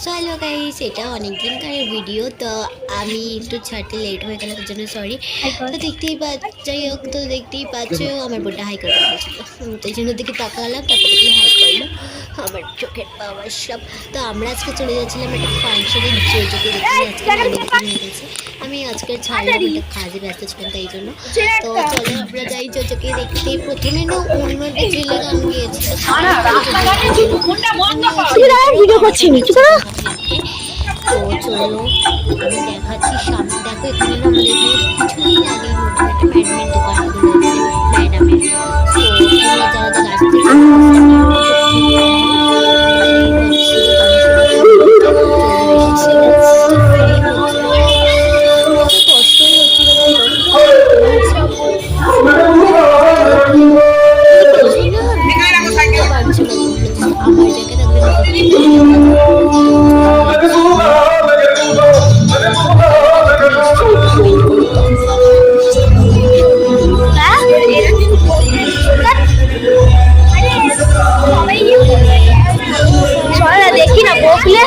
So hello guys, এটা অনেকদিনকার video, তো আমি একটু ছাড়তে লেট হয়ে গেল, তার জন্য সরি। তো দেখতেই যাই হোক, তো দেখতেই পাচ্ছ আমার বোনটা হাই করতে বলেছিল, তাই জন্য দিকে তাকালাম, তারপরে দেখি হাই করলো আমার চোখের পাওয়ার সব। তো আমরা আজকে চলে যাচ্ছিলাম একটা ফাংশনে, চোখে দেখতে আজকে হয়ে গেছে। আমি আজকে ছাড়লাম, একটা কাজে ব্যস্ত ছিলাম তাই জন্য। তো চলো আমরা যাই চোখে দেখতে। প্রথমে না অন্য একটা ছেলে গান গিয়েছিল, ভিডিও করছি তো চলো আমি দেখাচ্ছি সামনে। দেখো এখানে না আমাদের এখানে কিছুদিন আগে নতুন একটা ব্যাডমিন্টন দোকান খুলেছে ম্যাডামের। তো তোমরা যারা যারা আসতে আমার জায়গাটা দেখি না বকলে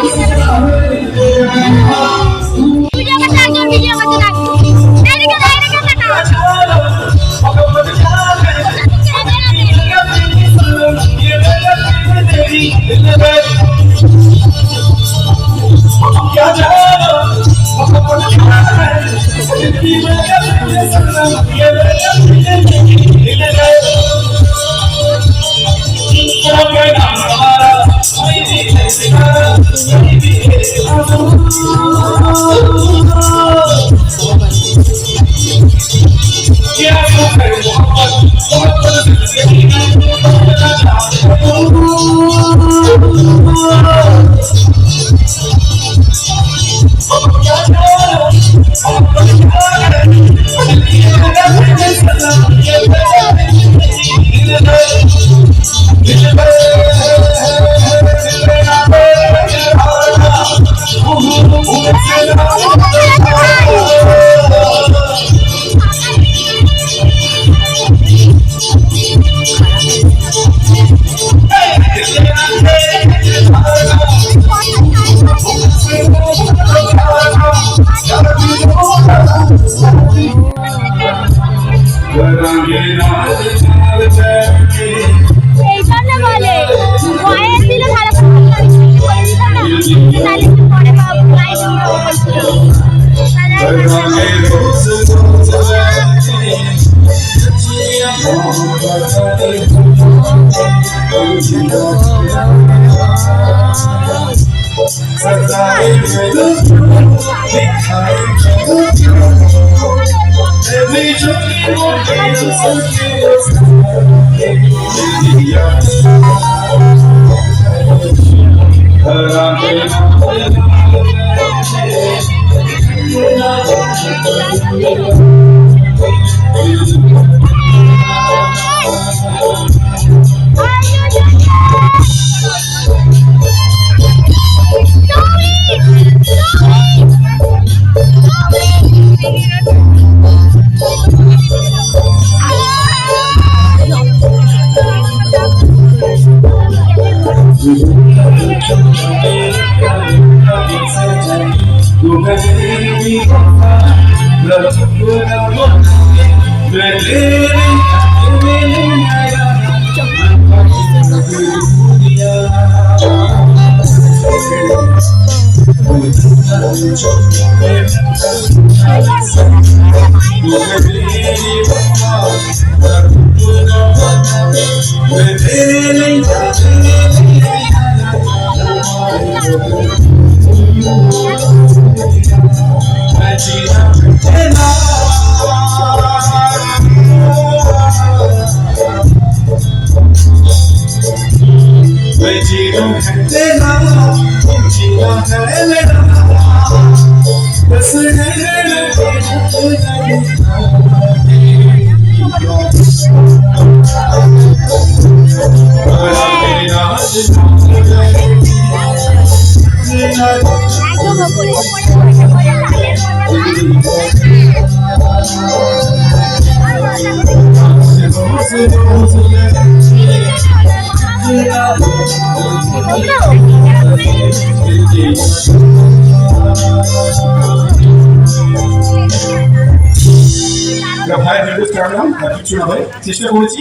ভাইয়ের রিকোয়েস্ট করলাম কিছু না ভাই চেষ্টা করেছি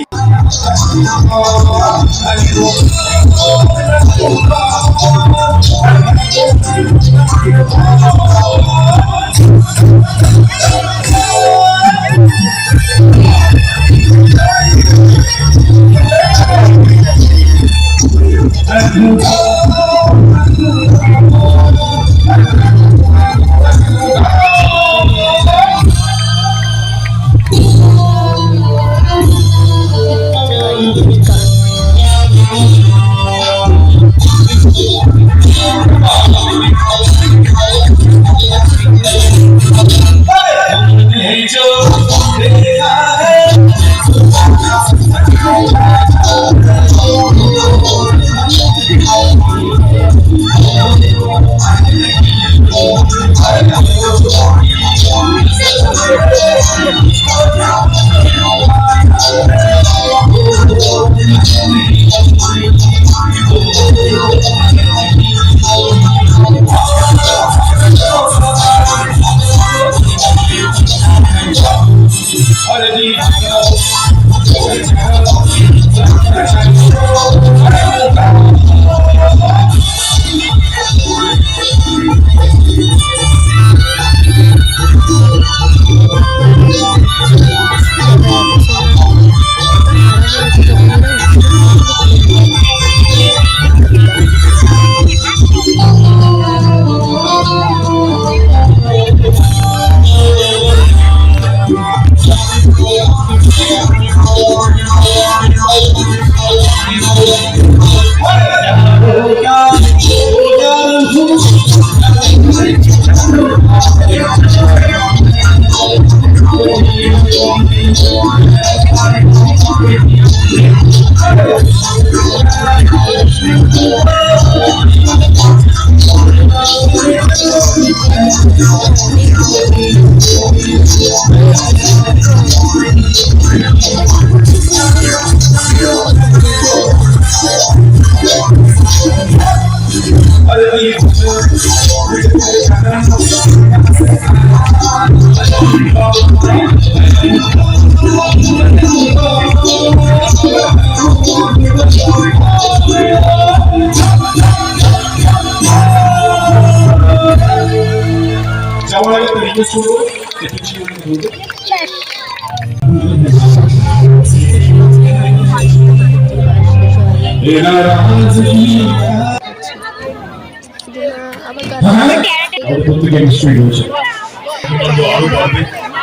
যাওয়ার আগে একটা রিকোয়েস্ট করবো একটু চিন্তা করবো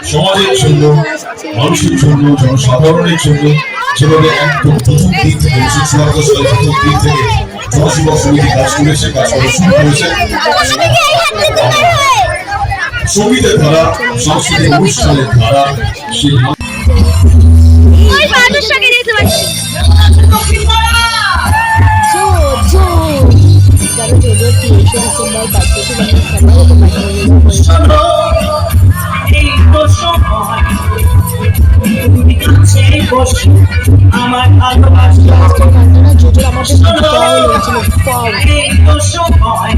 সমাজের জন্য মানুষের জন্য জনসাধারণের জন্য যেভাবে একদম প্রথম দিক থেকে 1984 সালের প্রথম দিক থেকে জনসেবা সমিতি কাজ করেছে কাজ করা শুরু করেছে সঙ্গীতের ধারা সাংস্কৃতিক অনুষ্ঠানের ধারা সেই আমার ভালোবাসা গানটা জোজোর আমাদের খুব পাওয়া লেগেছিল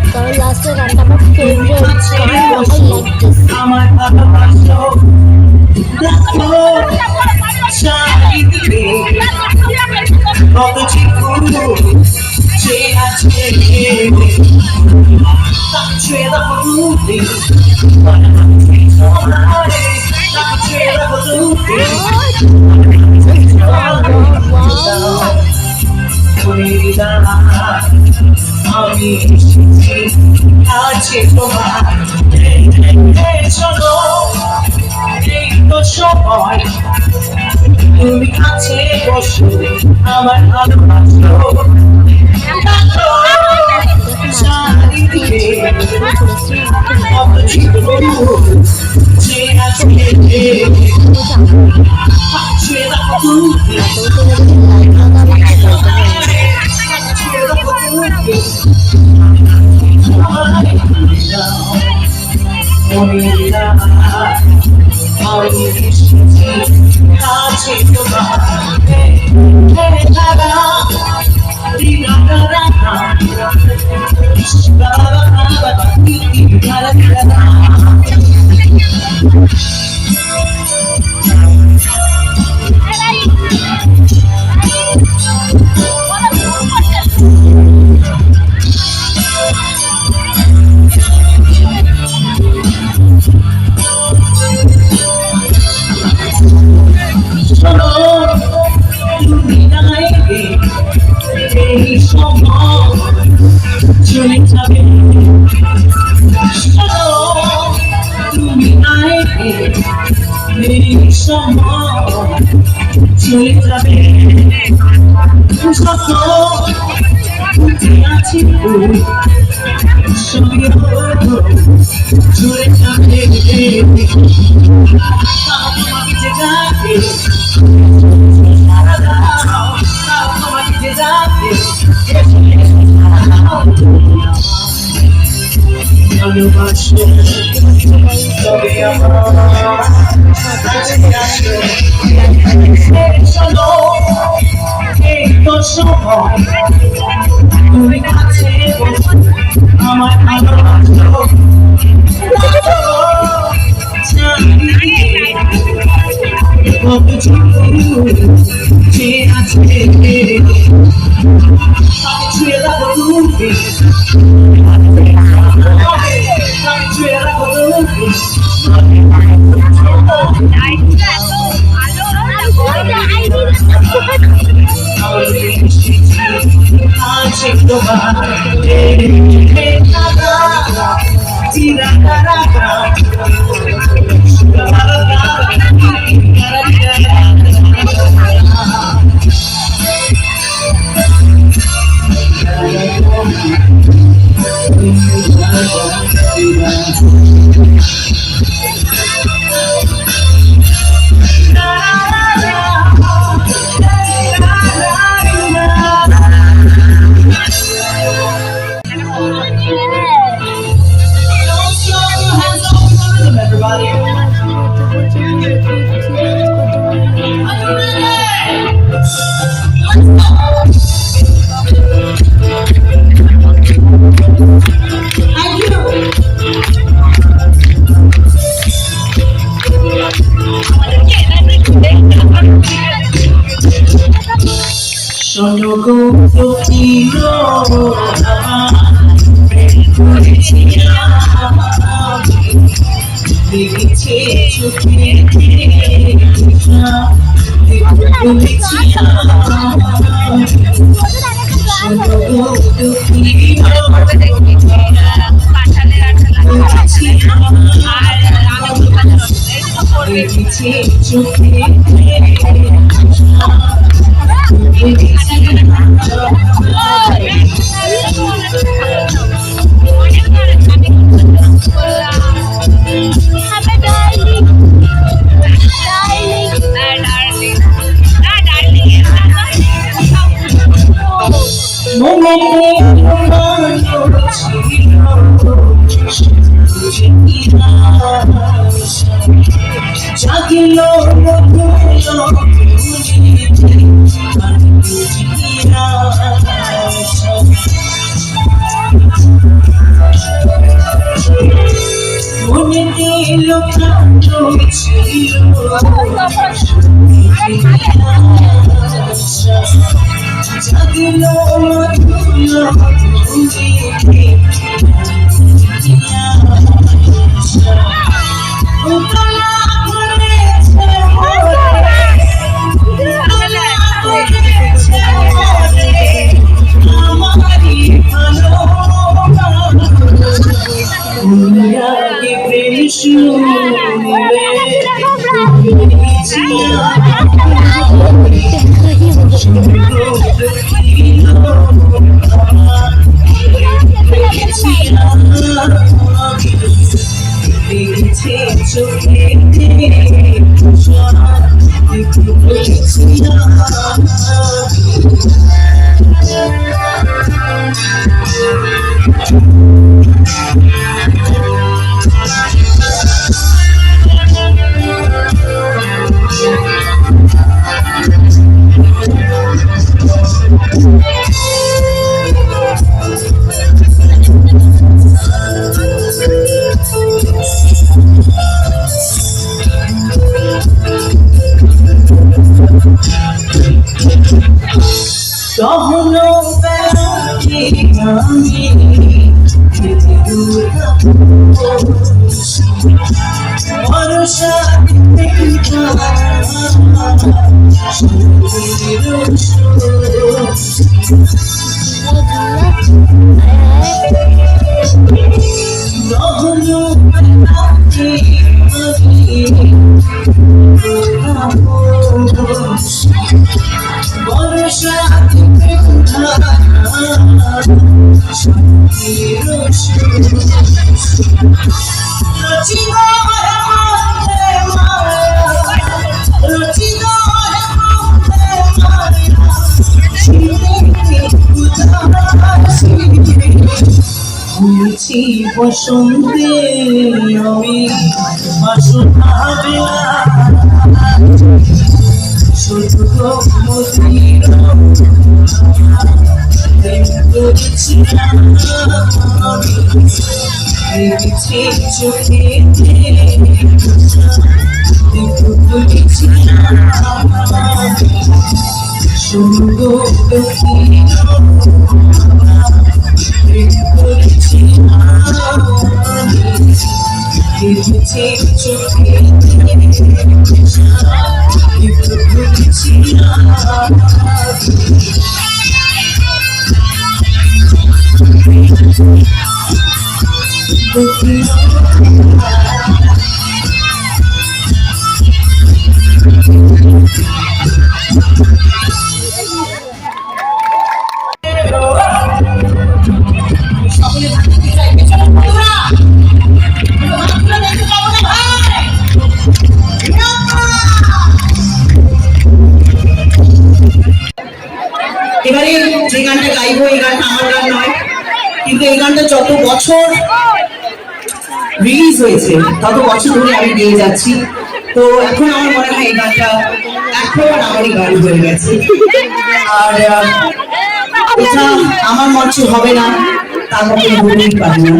কারণ লাস্টের গানটা আমার ফেভারিট গান ওয়াই লাইক দিস আমার ভালোবাসা কত চিকু যে আজকে ছুঁয়ে দেখো তুমি আমি আছে তোমার চলো এই তো সময় তুমি কাছে বসো আমার ভালোবাসো চারিদিকে কত চিকু যে আজকে ছুঁয়ে দেখো তুমি I'm চলে যাবে তুমি আইবে এই সময় চলে যাবে যত বুঝে আছি সঙ্গে চলে যাবে তোমাকে যে যাবে তোমাকে যে যাবে ভালোবাসো তবে আমার চলো এই তো সময় তুমি কাছে আমার ভালোবাসো কত যে আছে ছুঁয়ে রাখো তুমি শোনো গো প্রিয় দেখেছে চোখে দেখেছে চোখে জাগিলো মনে দিল কান্দ ছিল জাগিলো ভরসা বসন্তে আমি বাসনা বেলা শুধু মদির করেছিলাম ভেবেছি চোখে শুধু এবারে যে গানটা গাইবো এই গানটা আমার গান নয়, কিন্তু এই গানটা যত বছর রিলিজ হয়েছে তত বছর ধরে আমি গেয়ে যাচ্ছি। তো এখন আমার মনে হয় এই গানটা এখন আমারই গান হয়ে গেছে। আর এটা আমার মঞ্চে হবে না তার মধ্যে বলতেই পারি না।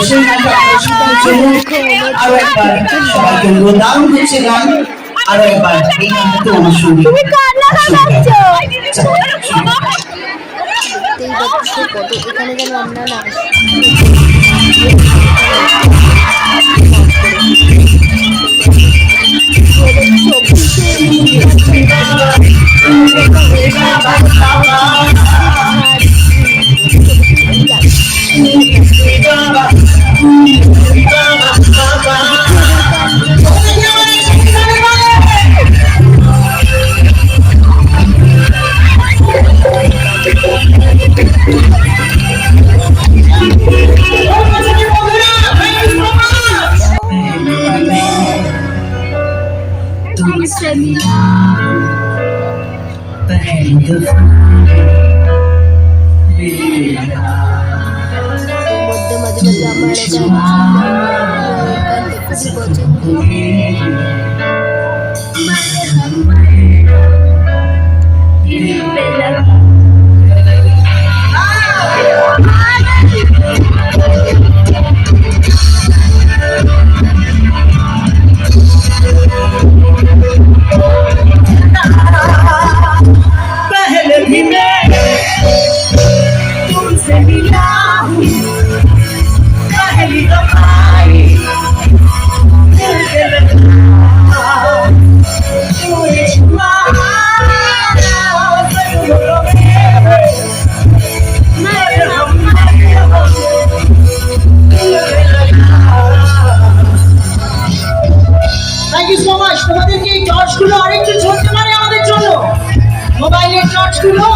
সেই গানটা আপনার জন্য আরো একবার সবাইকে দারুণ হচ্ছে গান। আরো একবার এই গানটা তো আমার শুনি দেখতেই পাচ্ছ কত এখানে যেন আমরা না মধ্যে মাঝে তোমাদেরকে এই টর্চগুলো আরেকটু ঝরতে পারে আমাদের জন্য, মোবাইলের টর্চগুলো।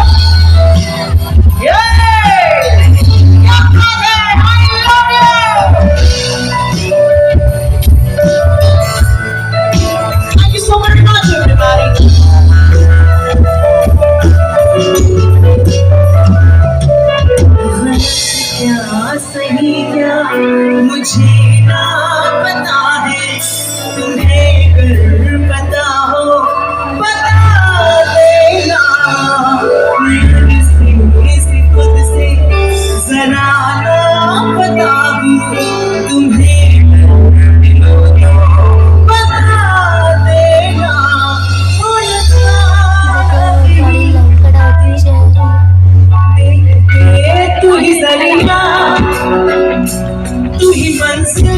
Thank you so very much, everybody. सही क्या मुझे ना पता है, तुम्हें पता हो बता देना। खुद से जरा ना पता हूँ तुम्हें बता देना। तू ही जरिया तू ही मंजिल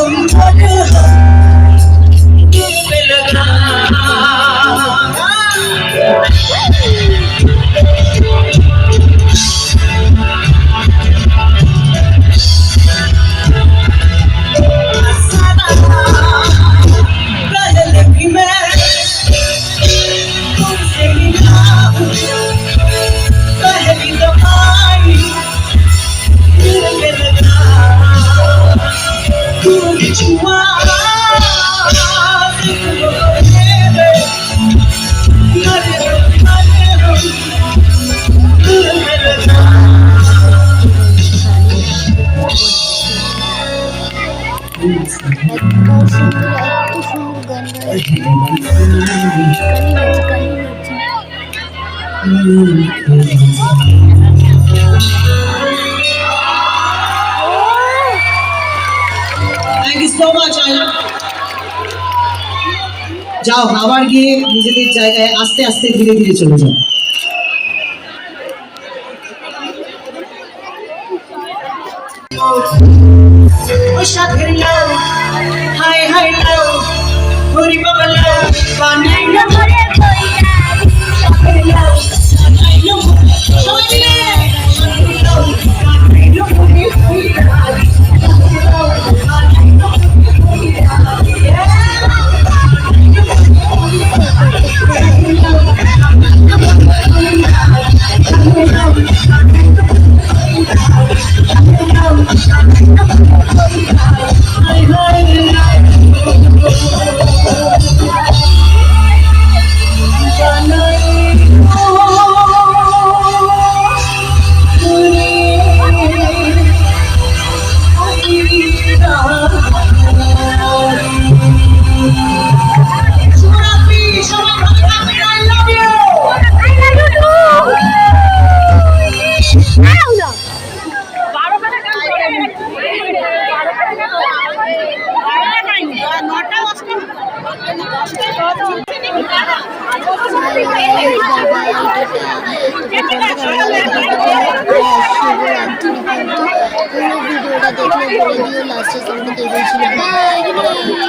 এত সুন্দর গান থ্যাংক ইউ সো মাচ। যাও আবার গিয়ে নিজেদের জায়গায় আস্তে আস্তে ধীরে ধীরে চলে যাও। সাথের লাও হাই হাই লাও হরি বাবা লাও বানাই না ঘরে কইরা সাথের লাও বানাই না সবাই মিলে সাথের লাও বানাই না ঘরে কইরা সাথের লাও বানাই না ভিডিওটা দেখলে বলে দিও লাস্টে তোমাকে কে বলছিল বাই।